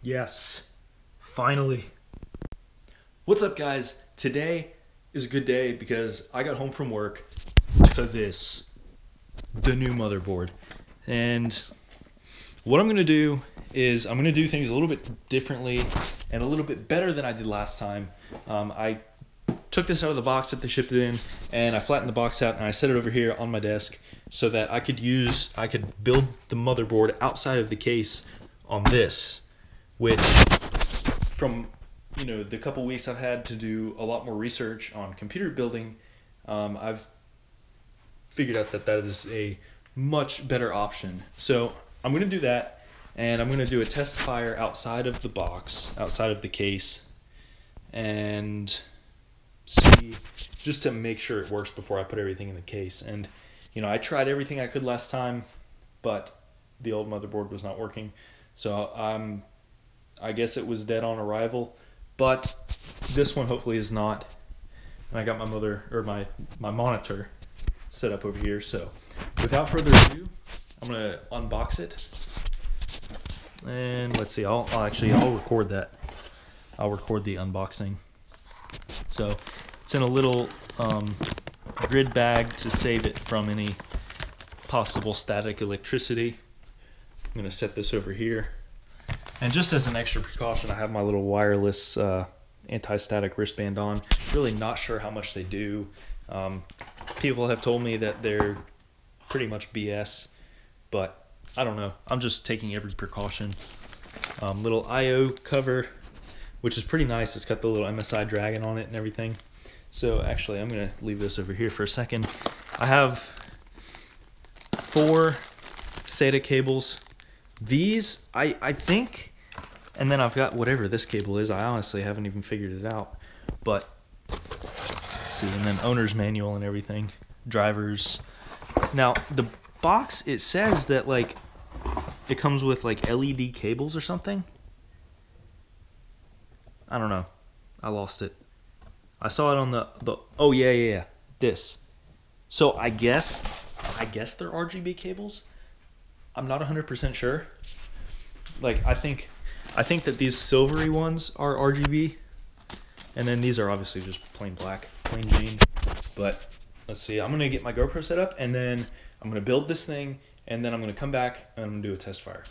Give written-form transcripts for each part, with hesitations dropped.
Yes, finally. What's up, guys? Today is a good day because I got home from work to the new motherboard. And what I'm going to do is I'm going to do things a little bit differently and a little bit better than I did last time. I took this out of the box that they shipped it in, and I flattened the box out and I set it over here on my desk so that I could build the motherboard outside of the case on this, which from the couple weeks I've had to do a lot more research on computer building, I've figured out that that is a much better option. So I'm going to do that, and I'm going to do a test fire outside of the box, outside of the case, and see, just to make sure it works before I put everything in the case. And I tried everything I could last time, but the old motherboard was not working, so I guess it was dead on arrival. But this one hopefully is not. And I got my monitor set up over here. So without further ado, I'm gonna unbox it, and let's see. I'll record that. I'll record the unboxing. So it's in a little grid bag to save it from any possible static electricity. I'm gonna set this over here. And just as an extra precaution, I have my little wireless anti-static wristband on. Really not sure how much they do. People have told me that they're pretty much BS, but I don't know. I'm just taking every precaution. Little I/O cover, which is pretty nice. It's got the little MSI dragon on it and everything. So actually, I'm going to leave this over here for a second. I have 4 SATA cables. These, I think, and then I've got whatever this cable is. I honestly haven't even figured it out. But let's see, and then owner's manual and everything, drivers. Now the box, it says that it comes with LED cables or something. I don't know. I lost it. I saw it on the oh yeah, this. So I guess they're RGB cables. I'm not 100% sure. I think that these silvery ones are RGB, and then these are obviously just plain black, plain Jane. But let's see. I'm gonna get my GoPro set up, and then I'm gonna build this thing, and then I'm gonna come back and I'm gonna do a test fire.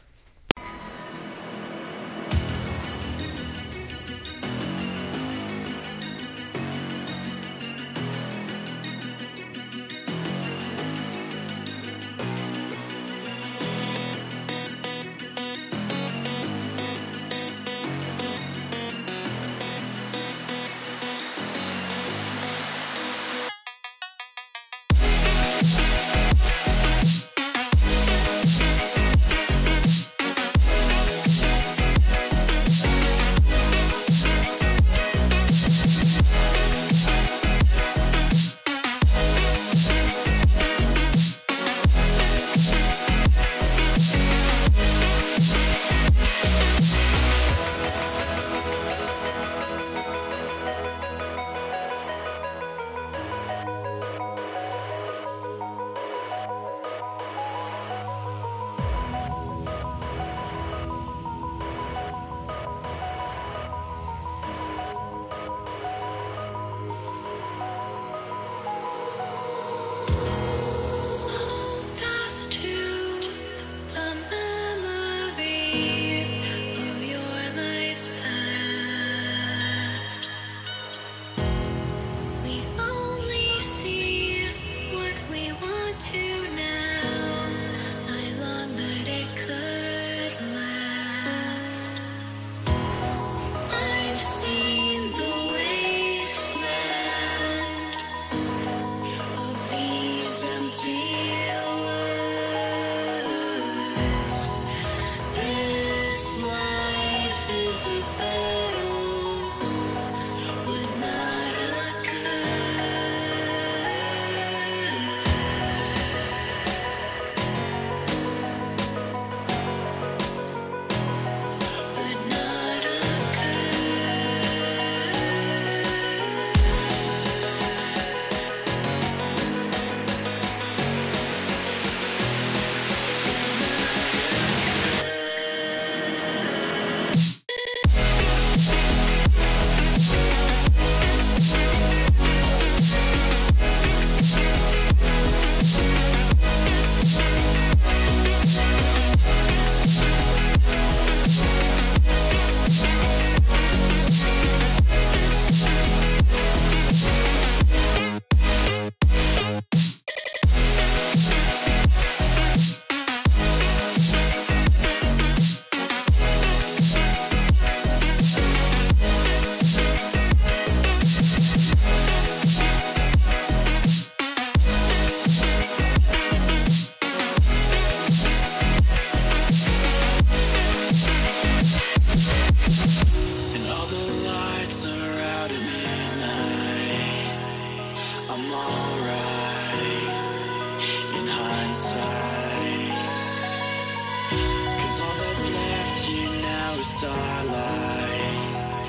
starlight,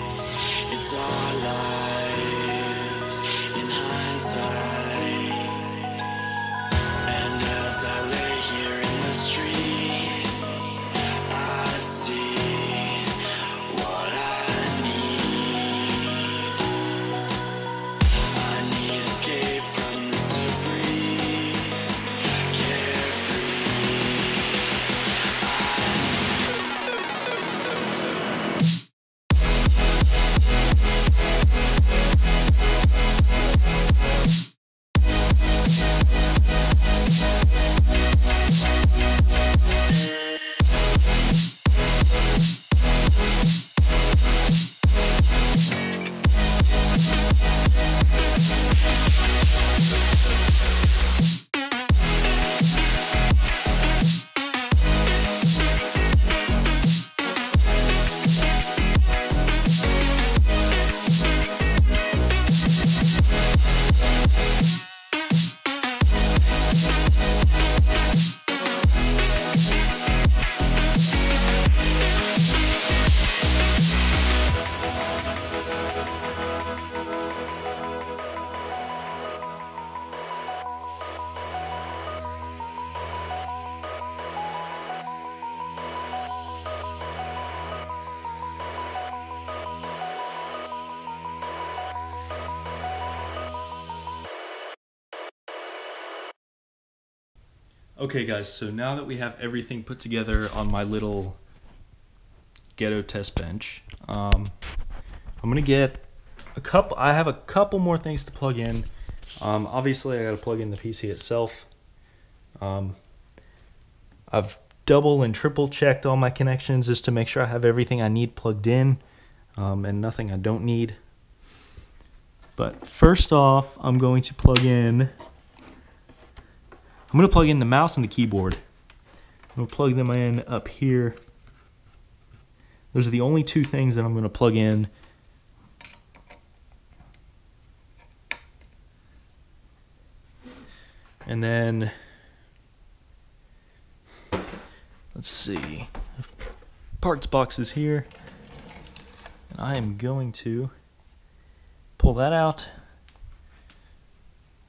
it's our lives in hindsight. And as I lay here in the street, I see what I need. I need escape from this debris, carefree. Okay guys, so now that we have everything put together on my little ghetto test bench, I'm gonna get I have a couple more things to plug in. Obviously I gotta plug in the PC itself. I've double and triple checked all my connections just to make sure I have everything I need plugged in, and nothing I don't need. But first off, I'm going to plug in the mouse and the keyboard. I'm going to plug them in up here. Those are the only two things that I'm going to plug in. And then, let's see, parts box is here. And I am going to pull that out.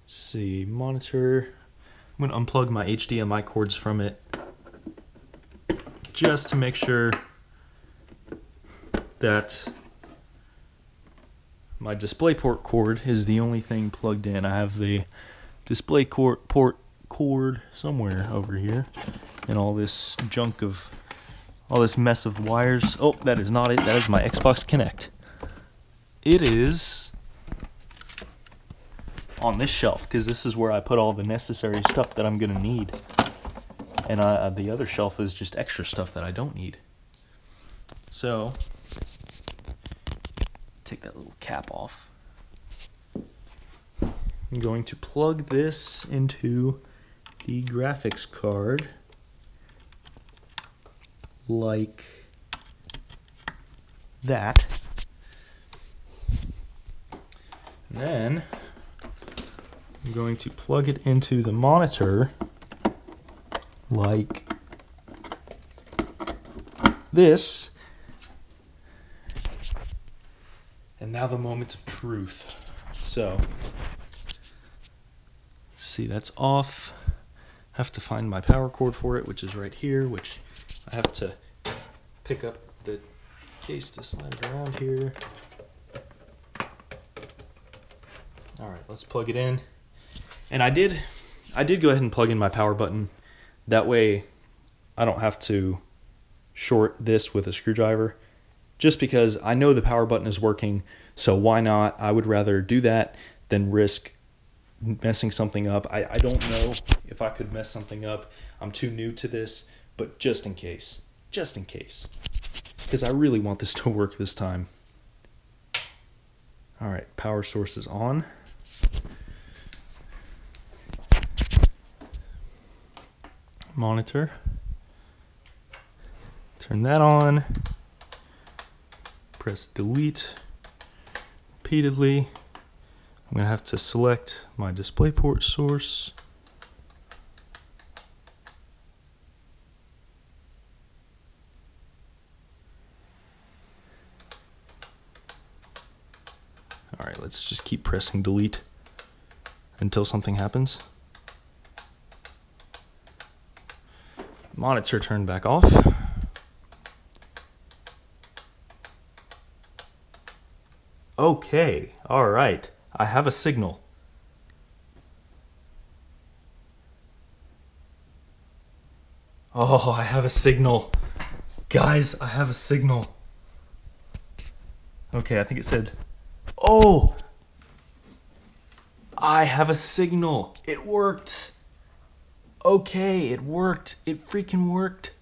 Let's see, monitor. I'm going to unplug my HDMI cords from it just to make sure that my DisplayPort cord is the only thing plugged in. I have the DisplayPort cord somewhere over here and all this junk of, all this mess of wires. Oh, that is not it. That is my Xbox Kinect. It is on this shelf, because this is where I put all the necessary stuff that I'm gonna need, and the other shelf is just extra stuff that I don't need. So take that little cap off. I'm going to plug this into the graphics card like that, and then I'm going to plug it into the monitor like this. And now the moment of truth. So, see, that's off. I have to find my power cord for it, which is right here, which I have to pick up the case to slide it around here. All right, let's plug it in. And I did go ahead and plug in my power button. That way I don't have to short this with a screwdriver, just because I know the power button is working, so why not? I would rather do that than risk messing something up. I don't know if I could mess something up. I'm too new to this, but just in case, because I really want this to work this time. All right, power source is on. Monitor, turn that on, press delete repeatedly. I'm going to have to select my DisplayPort source. All right, let's just keep pressing delete until something happens. Monitor turned back off. Okay, all right. I have a signal. Oh, I have a signal. Guys, I have a signal. Okay, I think it said, oh, I have a signal. It worked. Okay, it worked. It freaking worked.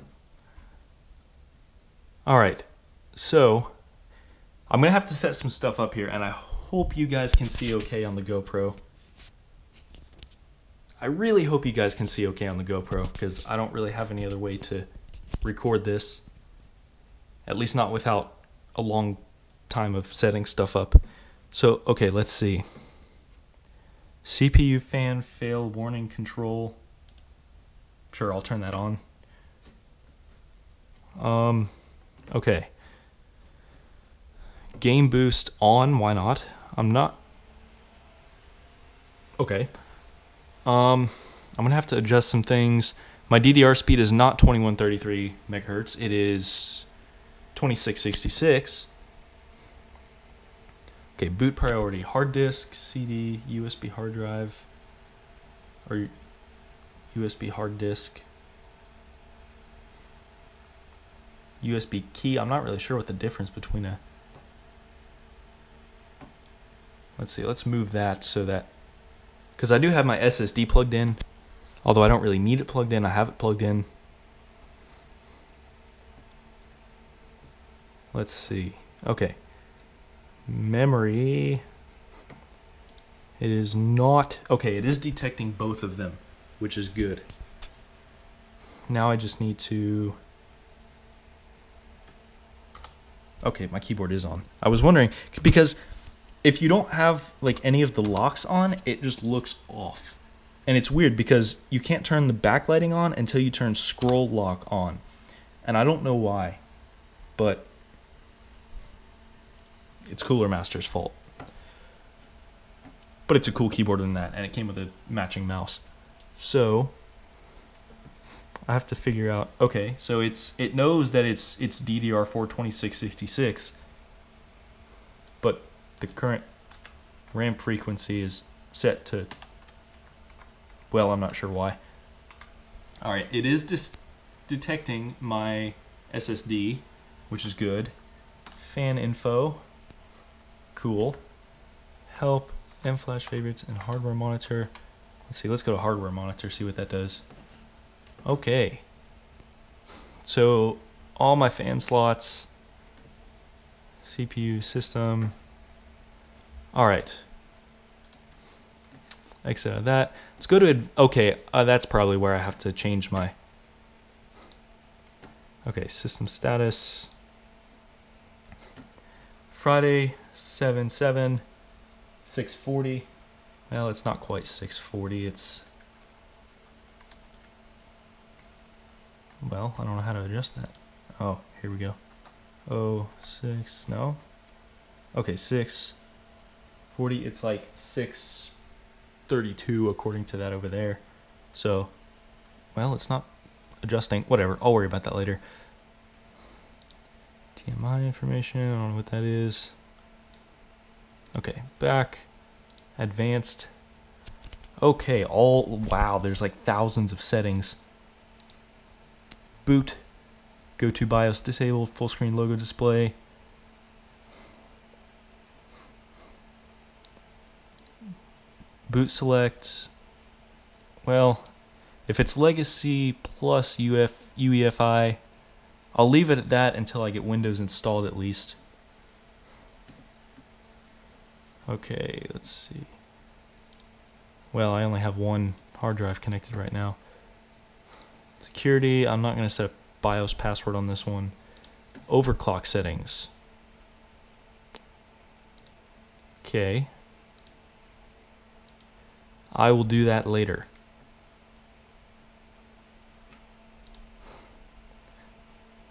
All right, so I'm gonna have to set some stuff up here, and I hope you guys can see okay on the GoPro. I really hope you guys can see okay on the GoPro, because I don't really have any other way to record this. At least not without a long time of setting stuff up. So, okay, let's see. CPU fan fail warning control. Sure, I'll turn that on. Okay. Game boost on, why not? I'm not... Okay. I'm gonna have to adjust some things. My DDR speed is not 2133 megahertz. It is 2666. Okay, boot priority, hard disk, CD, USB hard drive, or USB hard disk, USB key. I'm not really sure what the difference between a... Let's see, let's move that so that... Because I do have my SSD plugged in, although I don't really need it plugged in. I have it plugged in. Let's see. Okay. Memory. It is not... Okay, it is detecting both of them, which is good. Now I just need to... Okay, my keyboard is on. I was wondering, because if you don't have like any of the locks on, it just looks off. And it's weird because you can't turn the backlighting on until you turn scroll lock on. And I don't know why, but it's Cooler Master's fault. But it's a cool keyboard than that, and it came with a matching mouse. So I have to figure out, okay, so it knows that it's DDR4 2666, but the current RAM frequency is set to, well, I'm not sure why. All right, it is detecting my SSD, which is good. Fan info, cool. Help, M-Flash favorites, and hardware monitor. Let's see, let's go to hardware monitor, see what that does. Okay. So all my fan slots, CPU, system. All right. Exit out of that. Let's go to, okay, that's probably where I have to change my, okay, system status. Friday, 7/7, 640. Well, it's not quite 640, it's, well, I don't know how to adjust that. Oh, here we go. Oh, 6, no. Okay, 640, it's like 632 according to that over there. So, well, it's not adjusting. Whatever, I'll worry about that later. TMI information, I don't know what that is. Okay, back. Advanced. Okay, wow, there's like thousands of settings. Boot. Go to BIOS disabled, full screen logo display. Boot select. Well, if it's legacy plus UEFI, I'll leave it at that until I get Windows installed at least. Okay, let's see. Well, I only have one hard drive connected right now. Security, I'm not going to set a BIOS password on this one. Overclock settings. Okay. I will do that later.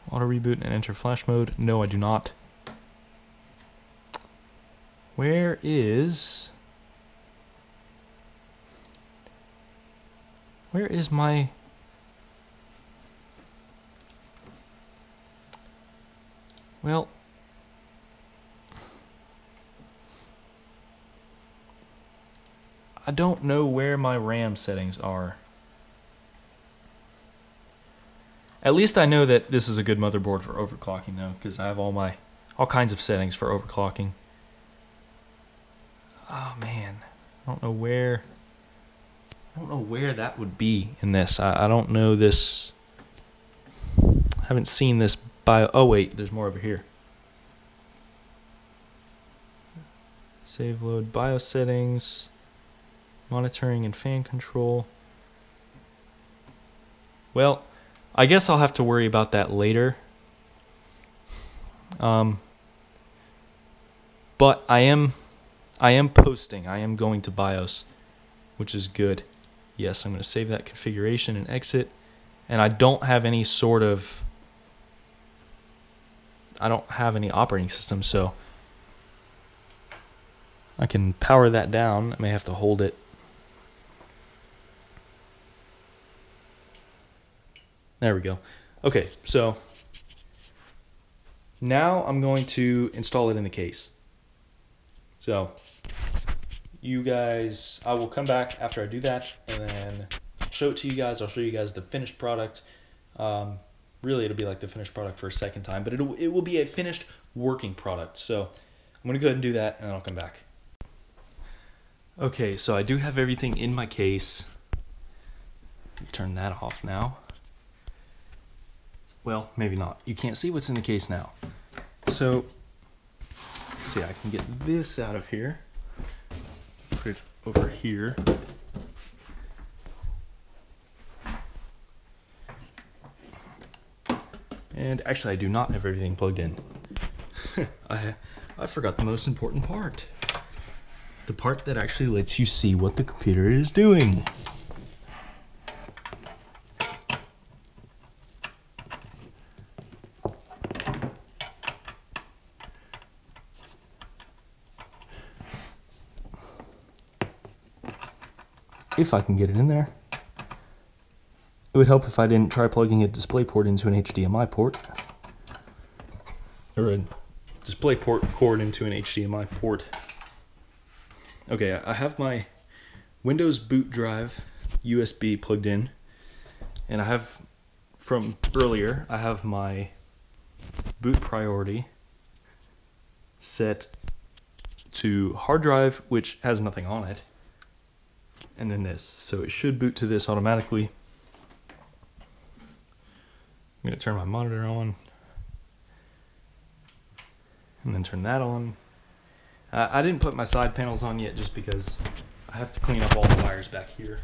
Auto reboot and enter flash mode. No, I do not. Where is my... Well, I don't know where my RAM settings are. At least I know that this is a good motherboard for overclocking though, because I have all kinds of settings for overclocking. Oh man, I don't know where that would be in this. I don't know this. I haven't seen this bio. Oh wait, there's more over here. Save load BIOS settings, monitoring and fan control. Well, I guess I'll have to worry about that later. But I am posting. I am going to BIOS, which is good. Yes, I'm going to save that configuration and exit. And I don't have any sort of... I don't have any operating system, so I can power that down. I may have to hold it. There we go. Okay, so now I'm going to install it in the case. So you guys, I will come back after I do that and then show it to you guys. I'll show you guys the finished product. Really, it'll be like the finished product for a second time, but it will be a finished working product. So I'm going to go ahead and do that, and I'll come back. Okay, so I do have everything in my case. Turn that off now. Well, maybe not. You can't see what's in the case now. So, let's see, I can get this out of here. Put it over here. And actually, I do not have everything plugged in. I forgot the most important part. The part that actually lets you see what the computer is doing. If I can get it in there. It would help if I didn't try plugging a DisplayPort into an HDMI port. Or a DisplayPort cord into an HDMI port. Okay, I have my Windows boot drive USB plugged in. And I have, from earlier, I have my boot priority set to hard drive, which has nothing on it. And then this. So it should boot to this automatically. I'm going to turn my monitor on. And then turn that on. I didn't put my side panels on yet just because I have to clean up all the wires back here.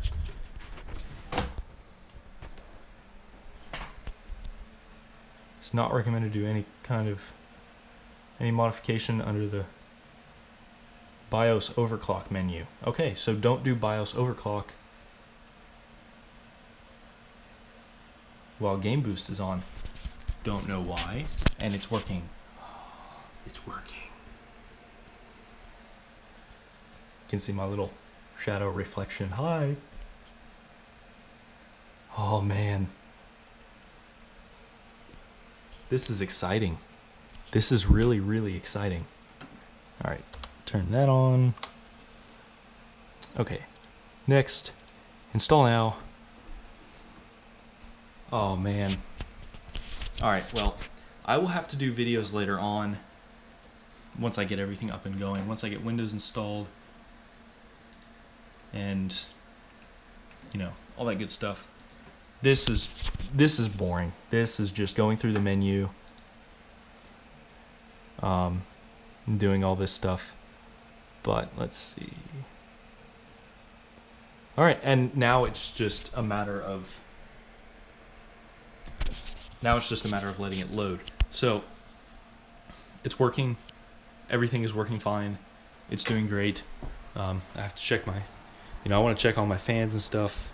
It's not recommended to do any modification under the BIOS overclock menu. Okay, so don't do BIOS overclock while Game Boost is on. Don't know why, and it's working. It's working. You can see my little shadow reflection. Hi. Oh man. This is exciting. This is really, really exciting. All right. Turn that on. Okay, next, install now. Oh man. Alright, well, I will have to do videos later on once I get everything up and going, once I get Windows installed and, you know, all that good stuff. This is boring. This is just going through the menu, doing all this stuff. But let's see. All right, and now it's just a matter of letting it load. So it's working. Everything is working fine. It's doing great. I have to check my, I want to check all my fans and stuff.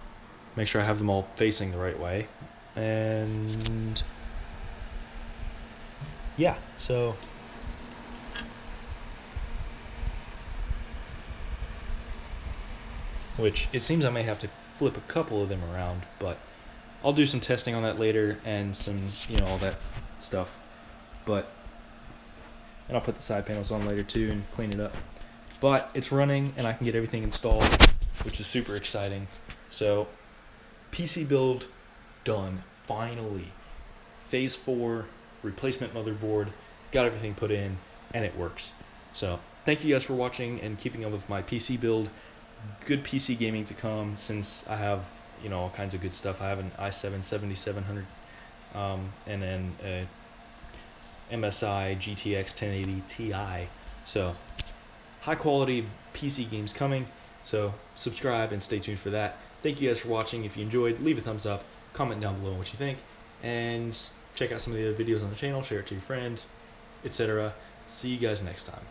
Make sure I have them all facing the right way. And yeah, so which it seems I may have to flip a couple of them around, but I'll do some testing on that later and some, all that stuff. And I'll put the side panels on later too and clean it up. But it's running and I can get everything installed, which is super exciting. So PC build done, finally. Phase 4, replacement motherboard, got everything put in, and it works. So thank you guys for watching and keeping up with my PC build. Good PC gaming to come, since I have all kinds of good stuff. I have an i7 7700 and then a MSI GTX 1080 Ti. So high quality PC games coming. So subscribe and stay tuned for that. Thank you guys for watching. If you enjoyed, leave a thumbs up, comment down below what you think, and check out some of the other videos on the channel, share it to your friend, etc. See you guys next time.